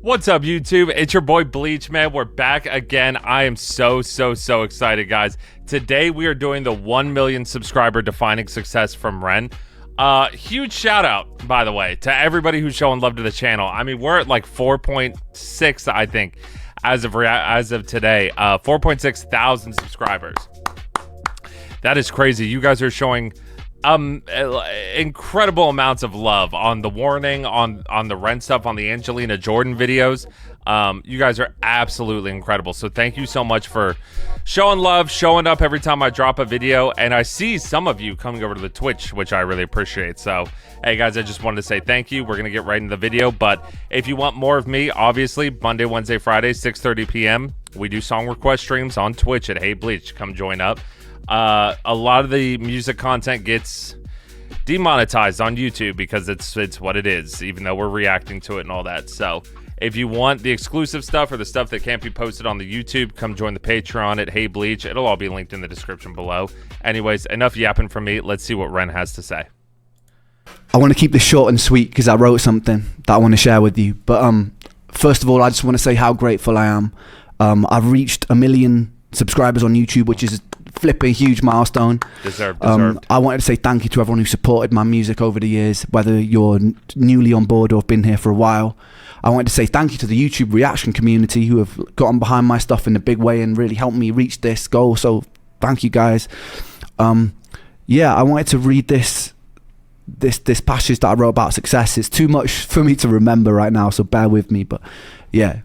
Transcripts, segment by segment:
What's up, YouTube? It's your boy Bleach, man. We're back again. I am so excited, guys. Today we are doing the 1 million subscriber defining success from REN. Huge shout out, by the way, to everybody who's showing love to the channel. I mean, we're at like 4.6, I think, as of today. 4.6 thousand subscribers. That is crazy. You guys are showing incredible amounts of love on the warning, on the REN stuff, on the Angelina Jordan videos. You guys are absolutely incredible. So thank you so much for showing love, showing up every time I drop a video. And I see some of you coming over to the Twitch, which I really appreciate. So, hey guys, I just wanted to say thank you. We're going to get right into the video. But if you want more of me, obviously, Monday, Wednesday, Friday, 6:30 p.m. We do song request streams on Twitch at Hey Bleach. Come join up. A lot of the music content gets demonetized on YouTube because it's what it is, even though we're reacting to it and all that. So if you want the exclusive stuff or the stuff that can't be posted on the YouTube, come join the Patreon at Hey Bleach. It'll all be linked in the description below. Anyways, enough yapping from me. Let's see what REN has to say. I want to keep this short and sweet because I wrote something that I want to share with you. But first of all, I just want to say how grateful I am. I've reached 1 million subscribers on YouTube, which is flipping huge milestone. Deserved. I wanted to say thank you to everyone who supported my music over the years, whether you're newly on board or have been here for a while. I wanted to say thank you to the YouTube reaction community who have gotten behind my stuff in a big way and really helped me reach this goal. So thank you guys. Yeah, I wanted to read this passage that I wrote about success. It's too much for me to remember right now, so bear with me. But yeah,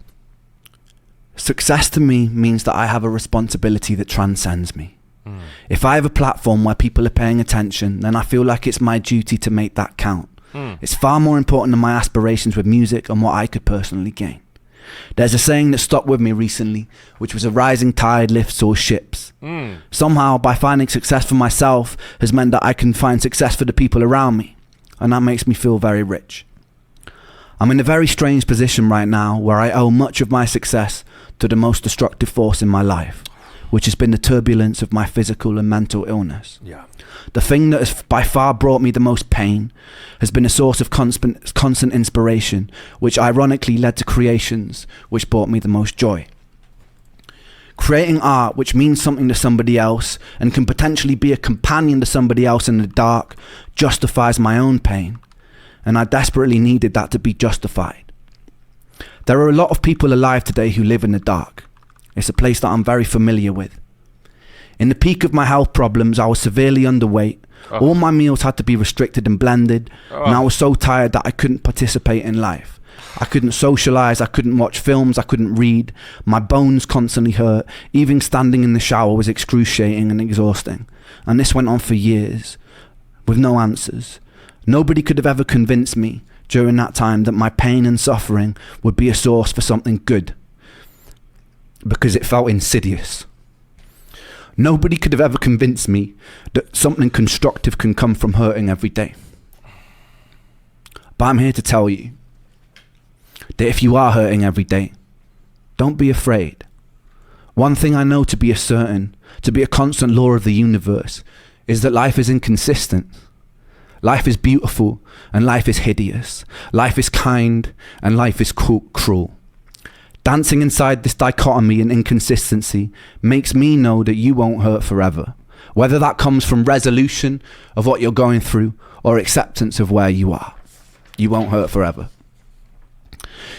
success to me means that I have a responsibility that transcends me. If I have a platform where people are paying attention, then I feel like it's my duty to make that count. It's far more important than my aspirations with music and what I could personally gain. There's a saying that stuck with me recently, which was a rising tide lifts all ships. Somehow, by finding success for myself has meant that I can find success for the people around me, and that makes me feel very rich. I'm in a very strange position right now where I owe much of my success to the most destructive force in my life, which has been the turbulence of my physical and mental illness. Yeah. The thing that has by far brought me the most pain has been a source of constant inspiration, which ironically led to creations which brought me the most joy. Creating art which means something to somebody else and can potentially be a companion to somebody else in the dark justifies my own pain, and I desperately needed that to be justified. There are a lot of people alive today who live in the dark. It's a place that I'm very familiar with. In the peak of my health problems, I was severely underweight. All my meals had to be restricted and blended, and I was so tired that I couldn't participate in life. I couldn't socialize, I couldn't watch films, I couldn't read. My bones constantly hurt. Even standing in the shower was excruciating and exhausting. And this went on for years, with no answers. Nobody could have ever convinced me during that time that my pain and suffering would be a source for something good, because it felt insidious. Nobody could have ever convinced me that something constructive can come from hurting every day. But I'm here to tell you that if you are hurting every day, don't be afraid. One thing I know to be a constant law of the universe, is that life is inconsistent. Life is beautiful and life is hideous. Life is kind and life is cruel. Dancing inside this dichotomy and inconsistency makes me know that you won't hurt forever, whether that comes from resolution of what you're going through or acceptance of where you are. You won't hurt forever.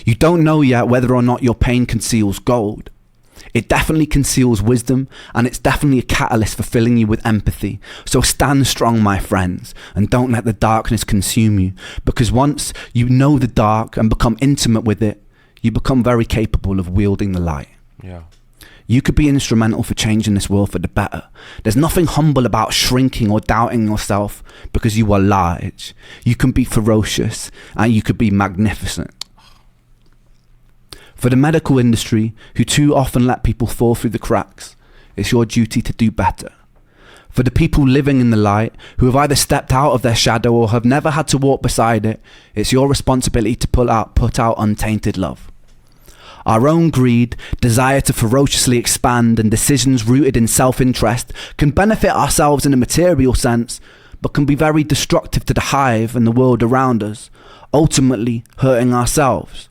You don't know yet whether or not your pain conceals gold. It definitely conceals wisdom, and it's definitely a catalyst for filling you with empathy. So stand strong, my friends, and don't let the darkness consume you, because once you know the dark and become intimate with it, you become very capable of wielding the light. Yeah. You could be instrumental for changing this world for the better. There's nothing humble about shrinking or doubting yourself because you are large. You can be ferocious and you could be magnificent. For the medical industry, who too often let people fall through the cracks, it's your duty to do better. For the people living in the light, who have either stepped out of their shadow or have never had to walk beside it, it's your responsibility to put out untainted love. Our own greed, desire to ferociously expand, and decisions rooted in self-interest can benefit ourselves in a material sense, but can be very destructive to the hive and the world around us, ultimately hurting ourselves.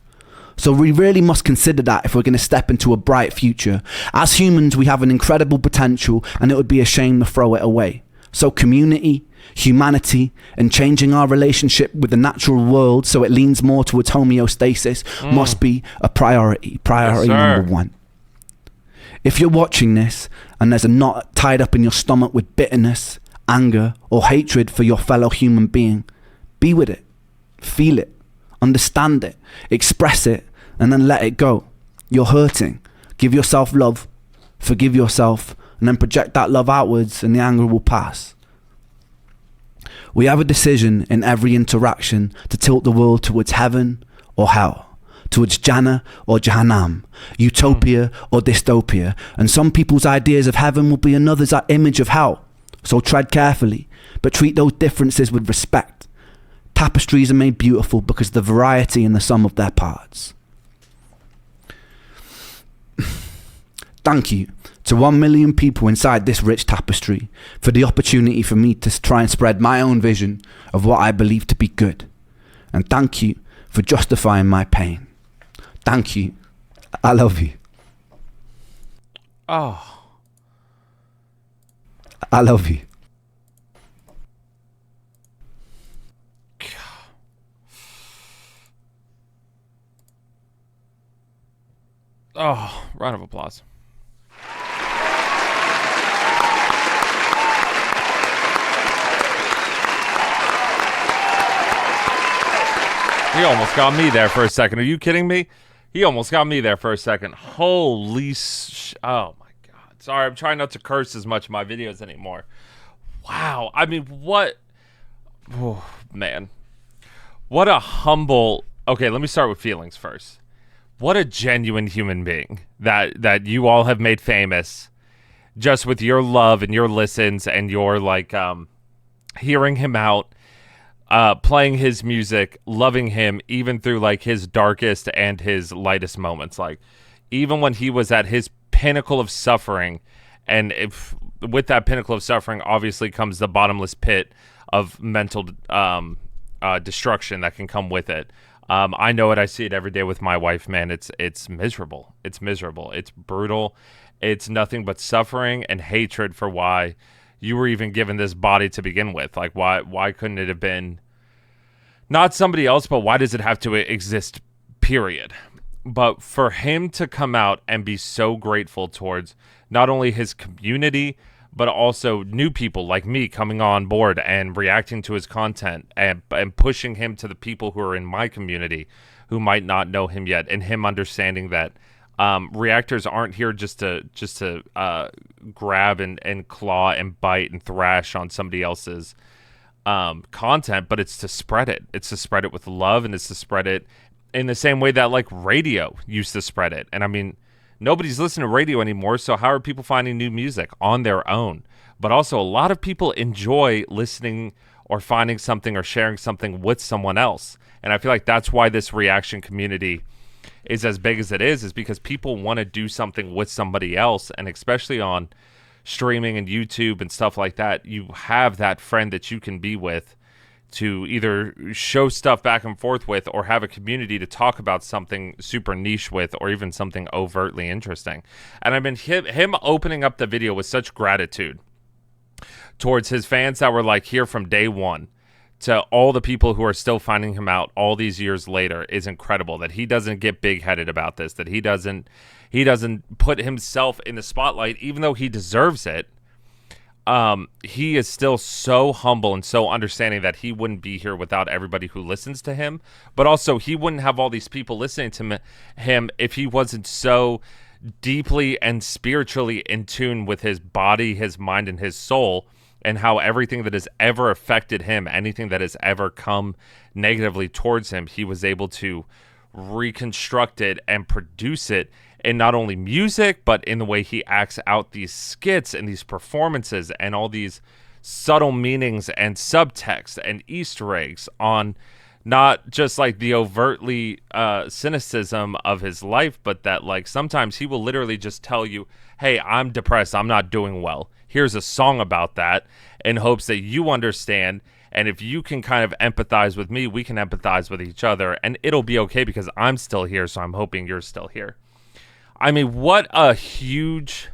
So we really must consider that if we're going to step into a bright future. As humans, we have an incredible potential, and it would be a shame to throw it away. So community, humanity, and changing our relationship with the natural world so it leans more towards homeostasis must be a priority. Priority number one. If you're watching this and there's a knot tied up in your stomach with bitterness, anger, or hatred for your fellow human being, be with it. Feel it. Understand it. Express it. And then let it go. You're hurting. Give yourself love. Forgive yourself. And then project that love outwards, and the anger will pass. We have a decision in every interaction to tilt the world towards heaven or hell, towards Jannah or Jahannam, utopia or dystopia. And some people's ideas of heaven will be another's image of hell. So tread carefully, but treat those differences with respect. Tapestries are made beautiful because of the variety in the sum of their parts. Thank you to 1 million people inside this rich tapestry for the opportunity for me to try and spread my own vision of what I believe to be good. And thank you for justifying my pain. Thank you. I love you. Oh. I love you. Oh, round of applause. He almost got me there for a second. Are you kidding me? He almost got me there for a second. Holy oh my God. Sorry, I'm trying not to curse as much in my videos anymore. Wow. I mean, what? Oh, man. What a humble... Okay, let me start with feelings first. What a genuine human being that you all have made famous just with your love and your listens and your, like, hearing him out. Playing his music, loving him, even through like his darkest and his lightest moments. Like, even when he was at his pinnacle of suffering, and if with that pinnacle of suffering, obviously comes the bottomless pit of mental destruction that can come with it. I know it. I see it every day with my wife, man. It's miserable. It's miserable. It's brutal. It's nothing but suffering and hatred for why you were even given this body to begin with. Like, why couldn't it have been not somebody else, but why does it have to exist, period? But for him to come out and be so grateful towards not only his community, but also new people like me coming on board and reacting to his content and pushing him to the people who are in my community who might not know him yet, and him understanding that reactors aren't here just to grab and claw and bite and thrash on somebody else's content, but it's to spread it. It's to spread it with love, and it's to spread it in the same way that like radio used to spread it. And I mean, nobody's listening to radio anymore, so how are people finding new music? On their own. But also a lot of people enjoy listening or finding something or sharing something with someone else. And I feel like that's why this reaction community is as big as it is because people want to do something with somebody else. And especially on streaming and YouTube and stuff like that, you have that friend that you can be with to either show stuff back and forth with, or have a community to talk about something super niche with, or even something overtly interesting. And I mean, him opening up the video with such gratitude towards his fans that were like here from day one, to all the people who are still finding him out all these years later, is incredible. That he doesn't get big-headed about this, that he doesn't put himself in the spotlight, even though he deserves it. He is still so humble and so understanding that he wouldn't be here without everybody who listens to him. But also, he wouldn't have all these people listening to him if he wasn't so deeply and spiritually in tune with his body, his mind, and his soul, and how everything that has ever affected him, anything that has ever come negatively towards him, he was able to reconstruct it and produce it in not only music, but in the way he acts out these skits and these performances and all these subtle meanings and subtext and Easter eggs on not just like the overtly cynicism of his life, but that like sometimes he will literally just tell you, hey, I'm depressed, I'm not doing well. Here's a song about that, in hopes that you understand And if you can kind of empathize with me, we can empathize with each other, and it'll be okay because I'm still here, so I'm hoping you're still here. I mean, what a huge...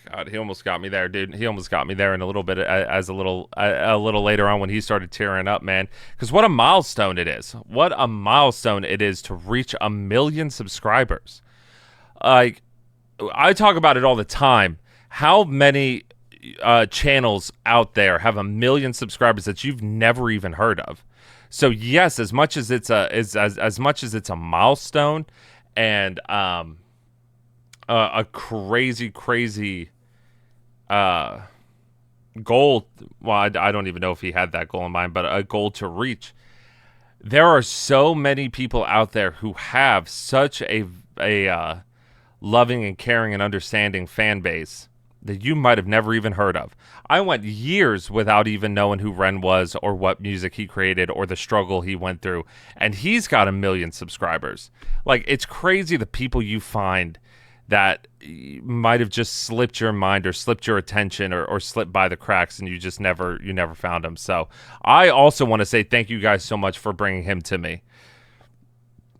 God, he almost got me there, dude. He almost got me there in a little bit, as a little later on when he started tearing up, man. Because what a milestone it is. What a milestone it is to reach 1 million subscribers. Like, I talk about it all the time. How many channels out there have 1 million subscribers that you've never even heard of? So yes, as much as it's a milestone and a crazy goal. Well, I don't even know if he had that goal in mind, but a goal to reach. There are so many people out there who have such a loving and caring and understanding fan base that you might have never even heard of. I went years without even knowing who REN was or what music he created or the struggle he went through, and he's got 1 million subscribers. Like, it's crazy the people you find that might have just slipped your mind or slipped your attention or slipped by the cracks, and you never found him. So I also want to say thank you guys so much for bringing him to me.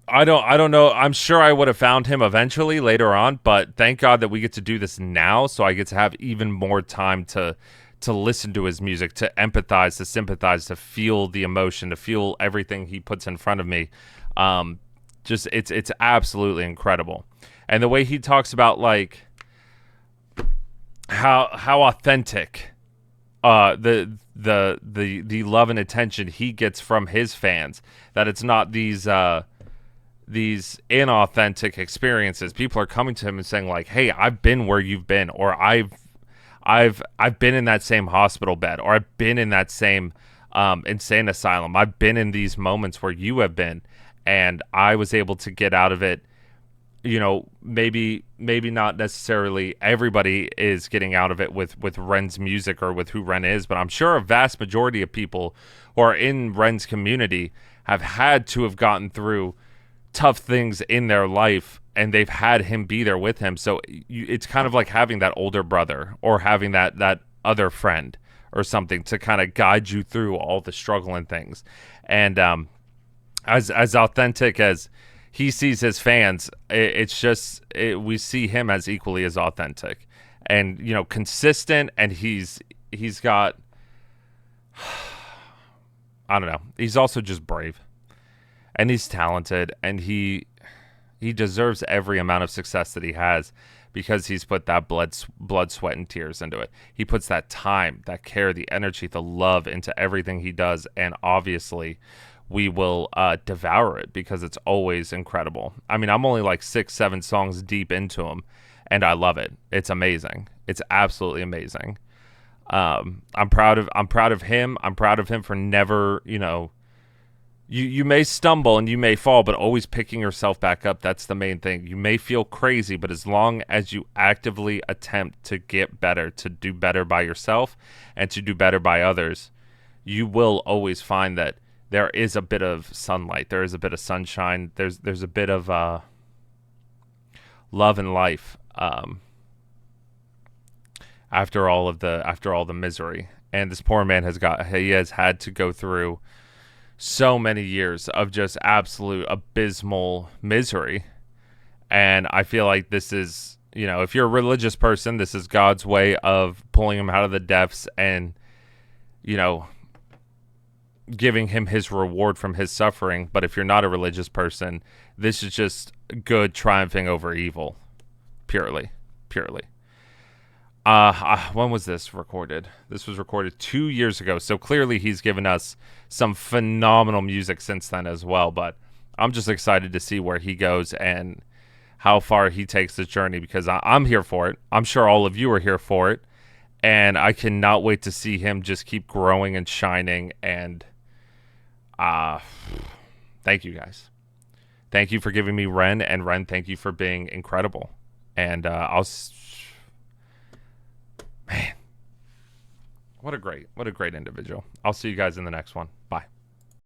I don't know. I'm sure I would have found him eventually later on, but thank God that we get to do this now, so I get to have even more time to listen to his music, to empathize, to sympathize, to feel the emotion, to feel everything he puts in front of me. Just it's absolutely incredible. And the way he talks about, like, how authentic the love and attention he gets from his fans, that it's not these inauthentic experiences. People are coming to him and saying, like, hey, I've been where you've been, or I've been in that same hospital bed, or I've been in that same insane asylum. I've been in these moments where you have been, and I was able to get out of it. You know, maybe not necessarily everybody is getting out of it with REN's music or with who REN is, but I'm sure a vast majority of people who are in REN's community have had to have gotten through tough things in their life, and they've had him be there with him. So it's kind of like having that older brother or having that other friend or something to kind of guide you through all the struggle and things. And as authentic as he sees his fans, we see him as equally as authentic and, you know, consistent. And he's got, I don't know. He's also just brave, and he's talented, and he deserves every amount of success that he has because he's put that blood, sweat, and tears into it. He puts that time, that care, the energy, the love into everything he does. And obviously we will devour it because it's always incredible. I mean, I'm only like 6-7 songs deep into him, and I love it. It's amazing. It's absolutely amazing. I'm proud of him. I'm proud of him for never, you know, you may stumble and you may fall, but always picking yourself back up. That's the main thing. You may feel crazy, but as long as you actively attempt to get better, to do better by yourself and to do better by others, you will always find that there is a bit of sunlight. There is a bit of sunshine. There's a bit of love and life after all the misery. And this poor man he has had to go through so many years of just absolute abysmal misery. And I feel like this is, you know, if you're a religious person, this is God's way of pulling him out of the depths and, you know, giving him his reward from his suffering. But if you're not a religious person, this is just good triumphing over evil. Purely. When was this recorded? This was recorded 2 years ago. So clearly he's given us some phenomenal music since then as well. But I'm just excited to see where he goes and how far he takes this journey, because I'm here for it. I'm sure all of you are here for it. And I cannot wait to see him just keep growing and shining. And thank you guys. Thank you for giving me REN, and REN, thank you for being incredible. And man, what a great individual. I'll see you guys in the next one. Bye.